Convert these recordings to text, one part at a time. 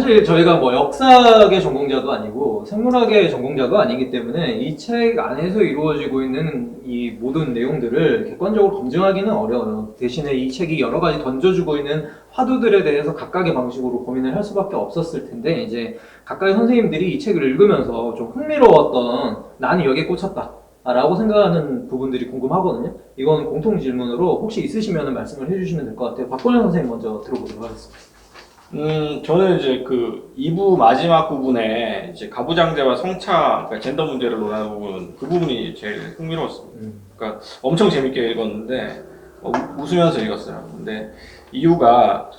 사실 저희가 뭐 역사계 전공자도 아니고 생물학의 전공자도 아니기 때문에 이 책 안에서 이루어지고 있는 이 모든 내용들을 객관적으로 검증하기는 어려워요. 대신에 이 책이 여러 가지 던져주고 있는 화두들에 대해서 각각의 방식으로 고민을 할 수밖에 없었을 텐데, 이제 각각의 선생님들이 이 책을 읽으면서 좀 흥미로웠던, 나는 여기에 꽂혔다 라고 생각하는 부분들이 궁금하거든요. 이건 공통 질문으로 혹시 있으시면 말씀을 해주시면 될 것 같아요. 박건영 선생님 먼저 들어보도록 하겠습니다. 저는 이제 그 2부 마지막 부분에 이제 가부장제와 성차, 그러니까 젠더 문제를 논하는 부분, 그 부분이 제일 흥미로웠습니다. 그러니까 엄청 재밌게 읽었는데, 웃으면서 읽었어요. 근데 이유가,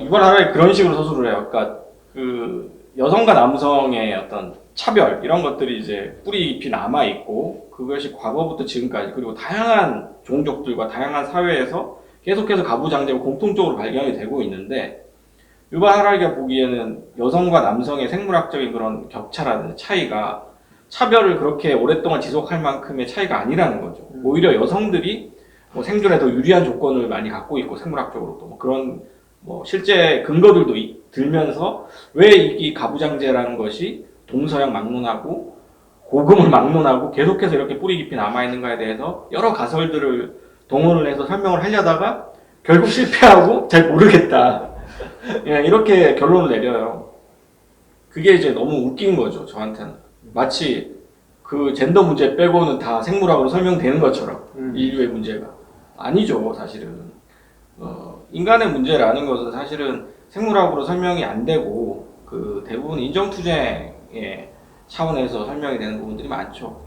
유발 하라리 그런 식으로 서술을 해요. 그러니까 그 여성과 남성의 어떤 차별, 이런 것들이 이제 뿌리 깊이 남아있고, 그것이 과거부터 지금까지, 그리고 다양한 종족들과 다양한 사회에서 계속해서 가부장제가 공통적으로 발견이 되고 있는데, 유발 하라리가 보기에는 여성과 남성의 생물학적인 그런 격차라든지 차이가 차별을 그렇게 오랫동안 지속할 만큼의 차이가 아니라는 거죠. 오히려 여성들이 뭐 생존에 더 유리한 조건을 많이 갖고 있고, 생물학적으로도 뭐 그런 뭐 실제 근거들도 들면서 왜 이 가부장제라는 것이 동서양 막론하고 고금을 막론하고 계속해서 이렇게 뿌리 깊이 남아있는가에 대해서 여러 가설들을 동원을 해서 설명을 하려다가 결국 실패하고 잘 모르겠다. 이렇게 결론을 내려요. 그게 이제 너무 웃긴 거죠, 저한테는. 마치 그 젠더 문제 빼고는 다 생물학으로 설명되는 것처럼, 인류의 문제가. 아니죠, 사실은. 인간의 문제라는 것은 사실은 생물학으로 설명이 안 되고, 그 대부분 인정투쟁의 차원에서 설명이 되는 부분들이 많죠.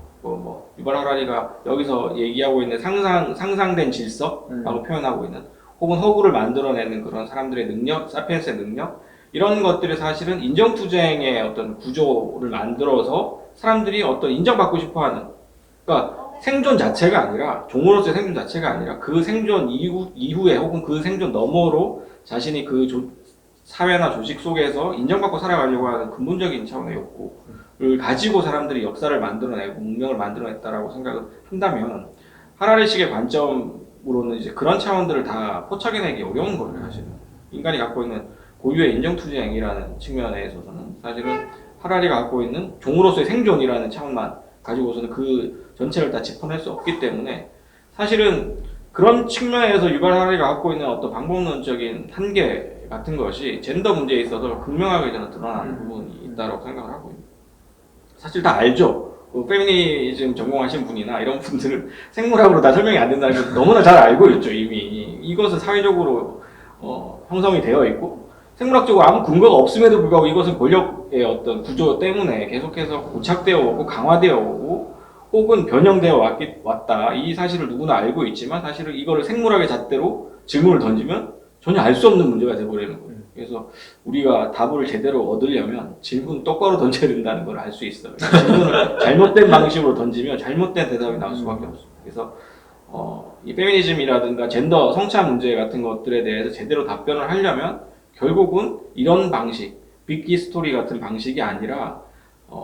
유발 하라리가 여기서 얘기하고 있는 상상된 질서라고 표현하고 있는, 혹은 허구를 만들어내는 그런 사람들의 능력, 사피엔스의 능력, 이런 것들이 사실은 인정투쟁의 어떤 구조를 만들어서 사람들이 어떤 인정받고 싶어하는, 그러니까 생존 자체가 아니라, 종으로서의 생존 자체가 아니라 그 생존 이후에 혹은 그 생존 너머로 자신이 그 사회나 조직 속에서 인정받고 살아가려고 하는 근본적인 차원의 욕구를 가지고 사람들이 역사를 만들어내고 문명을 만들어냈다라고 생각을 한다면, 하라리식의 관점으로는 이제 그런 차원들을 다 포착해내기 어려운 거예요, 사실은. 인간이 갖고 있는 고유의 인정투쟁이라는 측면에 있어서는 사실은 하라리가 갖고 있는 종으로서의 생존이라는 차원만 가지고서는 그 전체를 다 짚어낼 수 없기 때문에, 사실은 그런 측면에서 유발 하라리가 갖고 있는 어떤 방법론적인 한계 같은 것이 젠더 문제에 있어서 극명하게 저는 드러나는 부분이 있다고 생각을 하고 있습니다. 사실 다 알죠. 페미니즘 전공하신 분이나 이런 분들은 생물학으로 다 설명이 안 된다는 걸 너무나 잘 알고 있죠, 이미. 이것은 사회적으로 형성이 되어 있고, 생물학적으로 아무 근거가 없음에도 불구하고 이것은 권력의 어떤 구조 때문에 계속해서 고착되어 오고 강화되어 오고 혹은 변형되어 왔다. 이 사실을 누구나 알고 있지만, 사실은 이거를 생물학의 잣대로 질문을 던지면 전혀 알 수 없는 문제가 돼버리는 거예요. 그래서 우리가 답을 제대로 얻으려면 질문 똑바로 던져야 된다는 걸 알 수 있어요. 질문을 잘못된 방식으로 던지면 잘못된 대답이 나올 수밖에 없어요. 그래서 이 페미니즘이라든가 젠더, 성차 문제 같은 것들에 대해서 제대로 답변을 하려면 결국은 이런 방식, 빅기 스토리 같은 방식이 아니라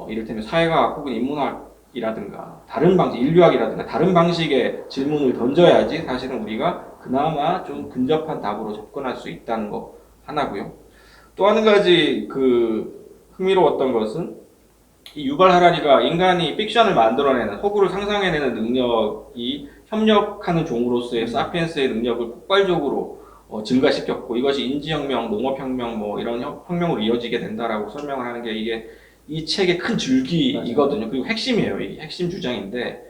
이를테면 사회과학 혹은 인문학이라든가 다른 방식, 인류학이라든가 다른 방식의 질문을 던져야지 사실은 우리가 그나마 좀 근접한 답으로 접근할 수 있다는 거 하나고요. 또 한 가지 흥미로웠던 것은 이 유발 하라리가 인간이 픽션을 만들어내는, 허구를 상상해내는 능력이 협력하는 종으로서의 사피엔스의 능력을 폭발적으로 증가시켰고, 이것이 인지혁명, 농업혁명 뭐 이런 혁명으로 이어지게 된다라고 설명을 하는 게 이게 이 책의 큰 줄기이거든요. 그리고 핵심이에요. 이 핵심 주장인데,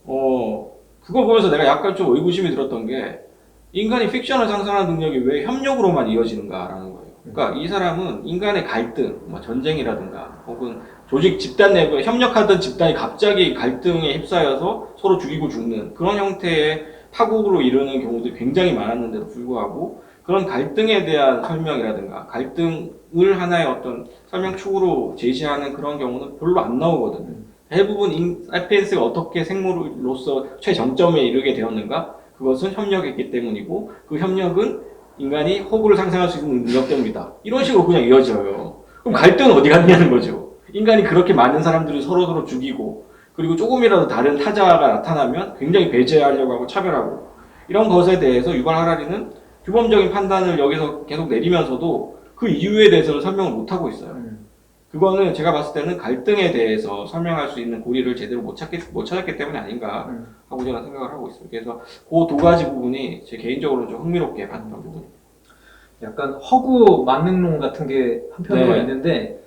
그걸 보면서 내가 약간 좀 의구심이 들었던 게, 인간이 픽션을 상상하는 능력이 왜 협력으로만 이어지는가라는 거예요. 그러니까 이 사람은 인간의 갈등, 뭐 전쟁이라든가 혹은 조직 집단 내부에 협력하던 집단이 갑자기 갈등에 휩싸여서 서로 죽이고 죽는 그런 형태의 파국으로 이르는 경우도 굉장히 많았는데도 불구하고, 그런 갈등에 대한 설명이라든가 갈등을 하나의 어떤 설명축으로 제시하는 그런 경우는 별로 안 나오거든요. 대부분 사피엔스가 어떻게 생물로서 최정점에 이르게 되었는가? 그것은 협력했기 때문이고, 그 협력은 인간이 허구를 상상할 수 있는 능력 때문이다. 이런 식으로 그냥 이어져요. 그럼 갈등은 어디 갔냐는 거죠. 인간이 그렇게 많은 사람들을 서로서로 죽이고, 그리고 조금이라도 다른 타자가 나타나면 굉장히 배제하려고 하고 차별하고, 이런 것에 대해서 유발 하라리는 규범적인 판단을 여기서 계속 내리면서도 그 이유에 대해서는 설명을 못 하고 있어요. 음. 그거는 제가 봤을 때는 갈등에 대해서 설명할 수 있는 고리를 제대로 못 찾았기 때문이 아닌가 하고 저는 생각을 하고 있어요. 그래서 그 두 가지 부분이 제 개인적으로 좀 흥미롭게 봤던 부분입니다. 약간 허구 만능론 같은 게 한편으로 네. 있는데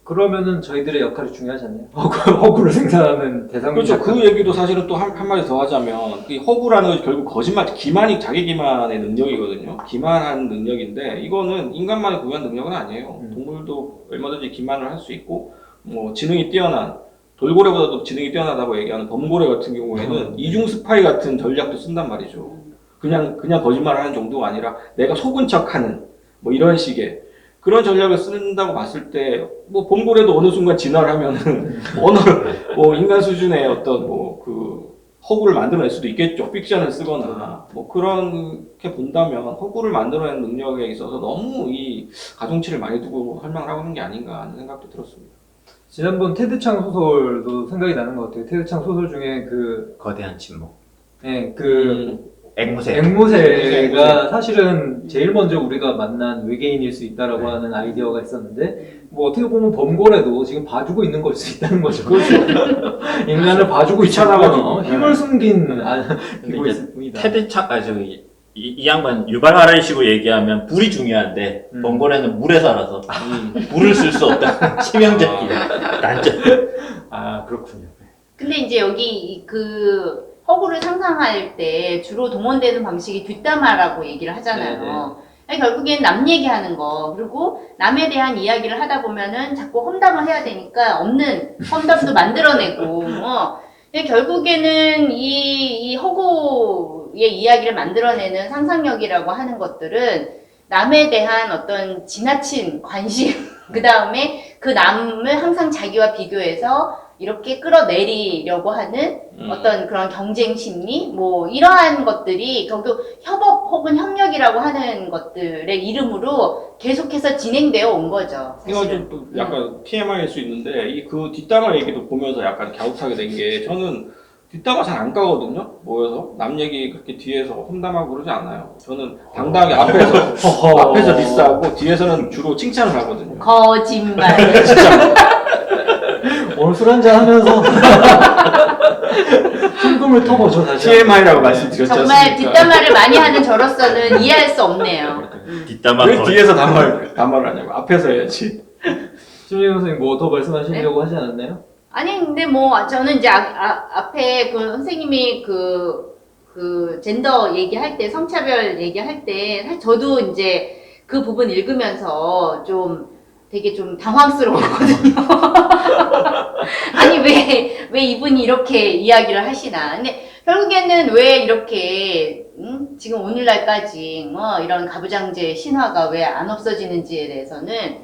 그러면은 저희들의 역할이 중요하지 않나요? 허구를 생산하는 대상. 그렇죠. 그 얘기도 사실은 또 한마디 더 하자면 이 허구라는 것이 결국 거짓말, 자기 기만의 능력이거든요. 기만하는 능력인데 이거는 인간만이 구현한 능력은 아니에요. 동물도 얼마든지 기만을 할 수 있고 뭐 지능이 뛰어난 돌고래보다도 지능이 뛰어나다고 얘기하는 범고래 같은 경우에는 이중 스파이 같은 전략도 쓴단 말이죠. 그냥 거짓말을 하는 정도가 아니라 내가 속은 척하는 뭐 이런 식의 그런 전략을 쓴다고 봤을 때, 뭐, 범고래도 어느 순간 진화를 하면은, 뭐, 인간 수준의 어떤, 뭐, 허구를 만들어낼 수도 있겠죠. 픽션을 쓰거나. 뭐, 그렇게 본다면, 허구를 만들어내는 능력에 있어서 너무 이 가중치를 많이 두고 설명을 하고 있는 게 아닌가 하는 생각도 들었습니다. 지난번 테드창 소설도 생각이 나는 것 같아요. 테드창 소설 중에 거대한 침묵. 네, 앵무새. 앵무새가 사실은 제일 먼저 우리가 만난 외계인일 수 있다라고 하는 아이디어가 있었는데, 뭐 어떻게 보면 범고래도 지금 봐주고 있는 걸 수 있다는 거죠. 그렇죠. 인간을 봐주고 귀찮아가지고. 힘을 숨긴 근데 기고 이제 있습니다. 이 양반 유발하라식으로 얘기하면 불이 중요한데 범고래는 물에 살아서 불을 쓸 수 없다. 치명적인 단점. 아, 그렇군요. 근데 이제 여기 그 허구를 상상할 때 주로 동원되는 방식이 뒷담화라고 얘기를 하잖아요. 결국엔 남 얘기하는 거, 그리고 남에 대한 이야기를 하다 보면은 자꾸 험담을 해야 되니까 없는 험담도 만들어내고, 결국에는 이 허구의 이야기를 만들어내는 상상력이라고 하는 것들은 남에 대한 어떤 지나친 관심, 그 다음에 그 남을 항상 자기와 비교해서 이렇게 끌어내리려고 하는 어떤 그런 경쟁 심리, 뭐 이러한 것들이 결국 협업 혹은 협력이라고 하는 것들의 이름으로 계속해서 진행되어 온 거죠. 이건 좀 약간 TMI일 수 있는데 그 뒷담화 얘기도 보면서 약간 갸웃하게 된 게 저는 뒷담화 잘 안 까거든요. 모여서 남 얘기 그렇게 뒤에서 험담하고 그러지 않아요. 저는 당당하게 앞에서 디스하고 뒤에서는 주로 칭찬을 하거든요. 거짓말. 오늘 술 한잔 하면서 흉금을 터보죠 다시. TMI라고 말씀드렸지 정말 않습니까? 뒷담화를 많이 하는 저로서는 이해할 수 없네요. 뒷담화 왜 뒤에서 담화를 하냐고. 앞에서 해야지. 심재경 선생님 뭐 더 말씀하시려고 하지 않았나요? 아니 근데 뭐 저는 이제 앞에 그 선생님이 그 젠더 얘기할 때 성차별 얘기할 때 사실 저도 이제 그 부분 읽으면서 좀 되게 좀 당황스러웠거든요. 아니 왜 이분이 이렇게 이야기를 하시나. 근데 결국에는 왜 이렇게 지금 오늘날까지 이런 가부장제 신화가 왜 안 없어지는지에 대해서는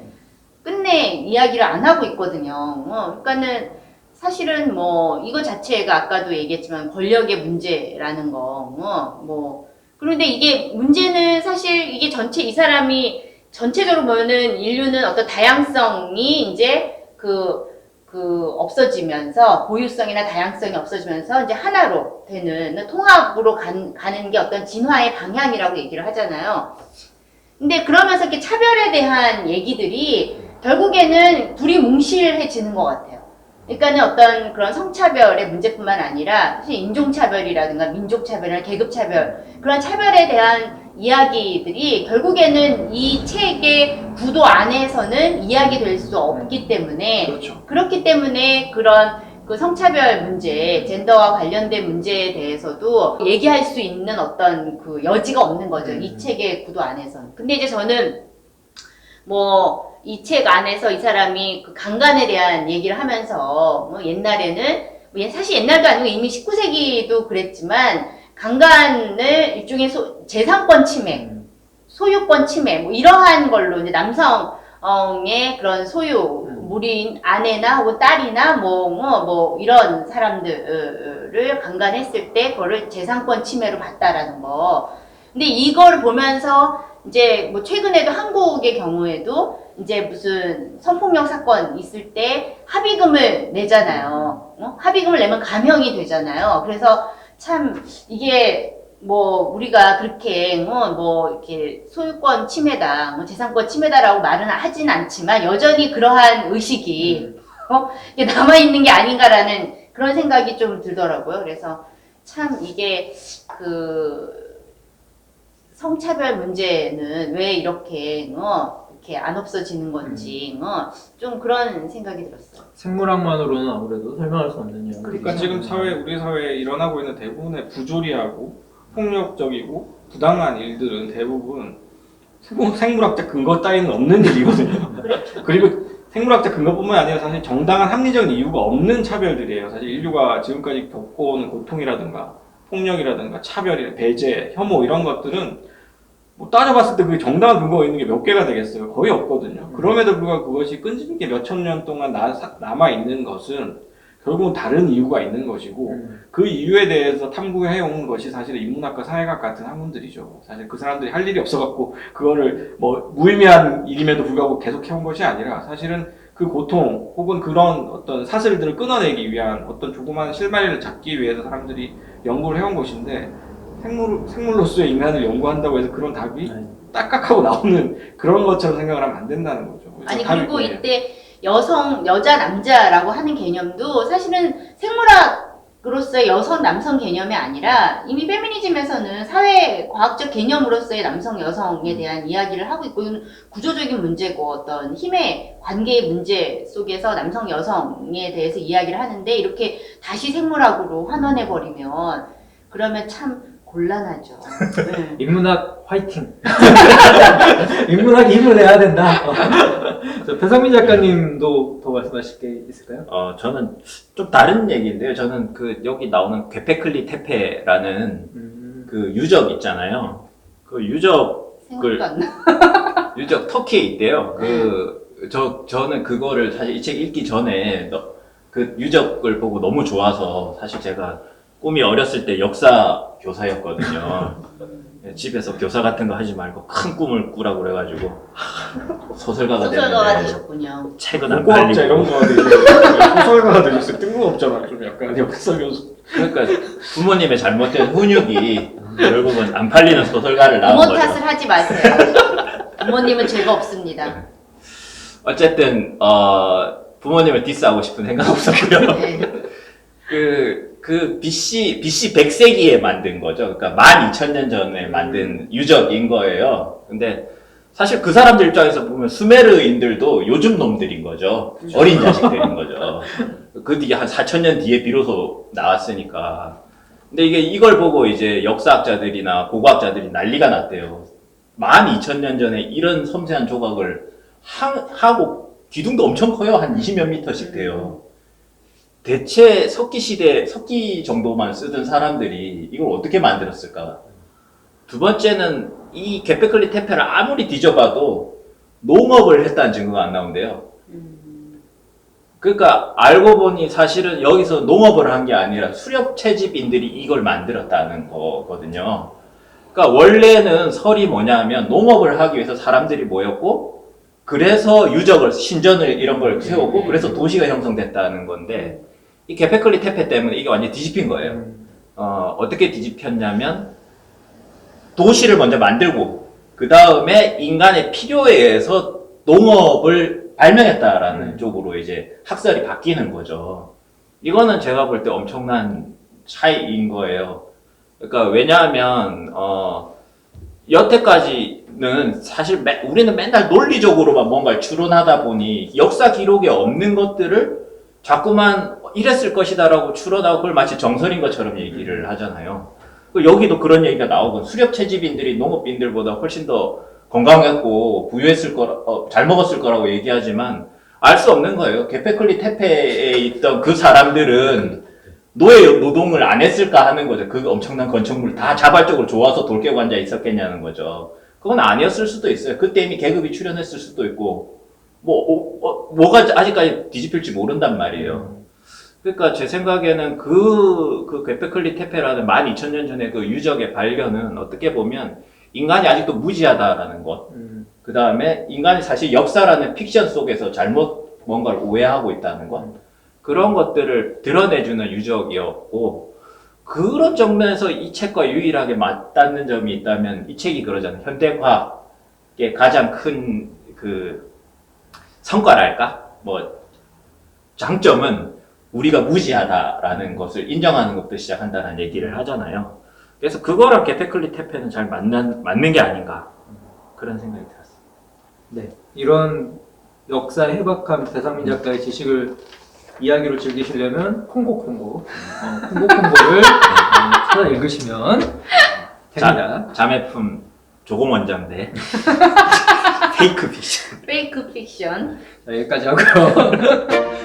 끝내 이야기를 안 하고 있거든요. 그러니까는 사실은 뭐 이거 자체가 아까도 얘기했지만 권력의 문제라는 거. 그런데 이게 문제는 사실 이게 이 사람이 전체적으로 보면은 인류는 어떤 다양성이 이제 없어지면서 고유성이나 다양성이 없어지면서 이제 하나로 되는 통합으로 가는 게 어떤 진화의 방향이라고 얘기를 하잖아요. 근데 그러면서 이렇게 차별에 대한 얘기들이 결국에는 둘이 뭉실해지는 것 같아요. 그러니까는 어떤 그런 성차별의 문제뿐만 아니라 사실 인종차별이라든가 민족차별이나 계급차별 그런 차별에 대한 이야기들이 결국에는 이 책의 구도 안에서는 이야기될 수 없기 때문에 그렇죠. 그렇기 때문에 그런 그 성차별 문제, 젠더와 관련된 문제에 대해서도 얘기할 수 있는 어떤 그 여지가 없는 거죠. 이 책의 구도 안에서는. 근데 이제 저는 뭐 이 책 안에서 이 사람이 그 강간에 대한 얘기를 하면서 뭐 옛날에는 사실 옛날도 아니고 이미 19세기도 그랬지만 강간을 일종의 재산권 침해, 소유권 침해 뭐 이러한 걸로 이제 남성의 그런 소유 무리인 아내나 혹은 딸이나 뭐 이런 사람들을 강간했을 때 그거를 재산권 침해로 봤다라는 거. 근데 이걸 보면서 이제 뭐 최근에도 한국의 경우에도 이제 무슨 성폭력 사건 있을 때 합의금을 내잖아요. 합의금을 내면 감형이 되잖아요. 그래서 참 이게 뭐 우리가 그렇게 뭐 이렇게 소유권 침해다, 뭐 재산권 침해다라고 말은 하진 않지만 여전히 그러한 의식이 이게 남아 있는 게 아닌가라는 그런 생각이 좀 들더라고요. 그래서 참 이게 그 성차별 문제는 왜 이렇게 안 없어지는 건지 좀 그런 생각이 들었어요. 생물학만으로는 아무래도 설명할 수 없는 이야기. 그러니까 지금 우리 사회에 일어나고 있는 대부분의 부조리하고 폭력적이고 부당한 일들은 대부분 생물학적 근거 따위는 없는 일이거든요. 그리고 생물학적 근거뿐만 아니라 사실 정당한 합리적인 이유가 없는 차별들이에요. 사실 인류가 지금까지 겪어온 고통이라든가 폭력이라든가 차별이나 배제, 혐오 이런 것들은 뭐 따져봤을 때 그게 정당한 근거가 있는 게 몇 개가 되겠어요? 거의 없거든요. 그럼에도 불구하고 그것이 끈질기게 몇천 년 동안 남아있는 것은 결국은 다른 이유가 있는 것이고 그 이유에 대해서 탐구해온 것이 사실 인문학과 사회학 같은 학문들이죠. 사실 그 사람들이 할 일이 없어갖고 그거를 뭐 무의미한 일임에도 불구하고 계속 해온 것이 아니라 사실은 그 고통 혹은 그런 어떤 사슬들을 끊어내기 위한 어떤 조그마한 실마리를 잡기 위해서 사람들이 연구를 해온 것인데 생물로서의 인간을 연구한다고 해서 그런 답이 딱딱하고 나오는 그런 것처럼 생각을 하면 안 된다는 거죠. 아니 그리고 이때 여성, 여자, 남자라고 하는 개념도 사실은 생물학으로서의 여성, 남성 개념이 아니라 이미 페미니즘에서는 사회 과학적 개념으로서의 남성, 여성에 대한 이야기를 하고 있고 이건 구조적인 문제고 어떤 힘의 관계의 문제 속에서 남성, 여성에 대해서 이야기를 하는데 이렇게 다시 생물학으로 환원해버리면 그러면 참 곤란하죠. 네. 인문학 화이팅! 인문학 힘을 내야 된다. 배상민 작가님도 더 말씀하실 게 있을까요? 저는 좀 다른 얘기인데요. 저는 그 여기 나오는 괴페클리 테페라는 그 유적 있잖아요. 그 유적을 생각도 안 나. 유적 터키에 있대요. 저는 그거를 사실 이 책 읽기 전에 그 유적을 보고 너무 좋아서 사실 제가 꿈이 어렸을 때 역사 교사였거든요. 집에서 교사 같은 거 하지 말고 큰 꿈을 꾸라고 그래가지고 소설가가 됐는데 되셨군요. 책은 안 고고학자 이런 팔리고. 거 되게 소설가가 되겠어요. 뜬금없잖아. 좀 약간 역사 교수. 그러니까 부모님의 잘못된 훈육이 결국은 안 팔리는 소설가를 낳은 부모 거죠. 탓을 하지 마세요. 부모님은 죄가 없습니다. 어쨌든 부모님을 디스하고 싶은 생각 없었고요. 네. 그 BC 100세기에 만든 거죠. 그러니까 12,000년 전에 만든 유적인 거예요. 근데 사실 그 사람들 입장에서 보면 수메르인들도 요즘 놈들인 거죠. 어린 자식들인 거죠. 그 뒤에 한 4,000년 뒤에 비로소 나왔으니까. 근데 이걸 보고 이제 역사학자들이나 고고학자들이 난리가 났대요. 12,000년 전에 이런 섬세한 조각을 하고 기둥도 엄청 커요. 한 20몇 미터씩 돼요. 대체 석기 정도만 쓰던 사람들이 이걸 어떻게 만들었을까? 두 번째는 이 게페클리 테페를 아무리 뒤져봐도 농업을 했다는 증거가 안 나온대요. 그러니까 알고 보니 사실은 여기서 농업을 한 게 아니라 수렵 채집인들이 이걸 만들었다는 거거든요. 그러니까 원래는 설이 뭐냐면 농업을 하기 위해서 사람들이 모였고 그래서 유적을 신전을 이런 걸 세웠고 그래서 도시가 형성됐다는 건데 이 게페클리 테페 때문에 이게 완전히 뒤집힌 거예요. 어떻게 뒤집혔냐면 도시를 먼저 만들고 그 다음에 인간의 필요에 의해서 농업을 발명했다라는 쪽으로 이제 학설이 바뀌는 거죠. 이거는 제가 볼 때 엄청난 차이인 거예요. 그러니까 왜냐하면 여태까지는 사실 우리는 맨날 논리적으로만 뭔가를 추론하다 보니 역사 기록에 없는 것들을 자꾸만 이랬을 것이다라고 추론하고 그걸 마치 정설인 것처럼 얘기를 하잖아요. 여기도 그런 얘기가 나오고 수렵 채집인들이 농업인들보다 훨씬 더 건강했고 부유했을 잘 먹었을 거라고 얘기하지만 알 수 없는 거예요. 게페클리 테페에 있던 그 사람들은 노예 노동을 안 했을까 하는 거죠. 그 엄청난 건축물 다 자발적으로 좋아서 돌 깨고 앉아 있었겠냐는 거죠. 그건 아니었을 수도 있어요. 그때 이미 계급이 출현했을 수도 있고 뭐가 아직까지 뒤집힐지 모른단 말이에요. 그러니까 제 생각에는 그 게페클리 테페라는 12,000년 전에 그 유적의 발견은 어떻게 보면 인간이 아직도 무지하다라는 것. 그 다음에 인간이 사실 역사라는 픽션 속에서 잘못 뭔가를 오해하고 있다는 것. 그런 것들을 드러내주는 유적이었고, 그런 점에서 이 책과 유일하게 맞닿는 점이 있다면 이 책이 그러잖아요. 현대과학의 가장 큰 그 성과랄까? 뭐 장점은 우리가 무지하다라는 것을 인정하는 것부터 시작한다는 얘기를 하잖아요. 그래서 그거랑 게테클리 테페는 잘 맞는 게 아닌가 그런 생각이 들었어요. 네, 이런 역사의 해박한 배상민 작가의 지식을 이야기로 즐기시려면 콩고를 찾아 읽으시면 됩니다. 자매품 조공 원장 대 페이크 픽션. 페이크 픽션. 자, 여기까지 하고요.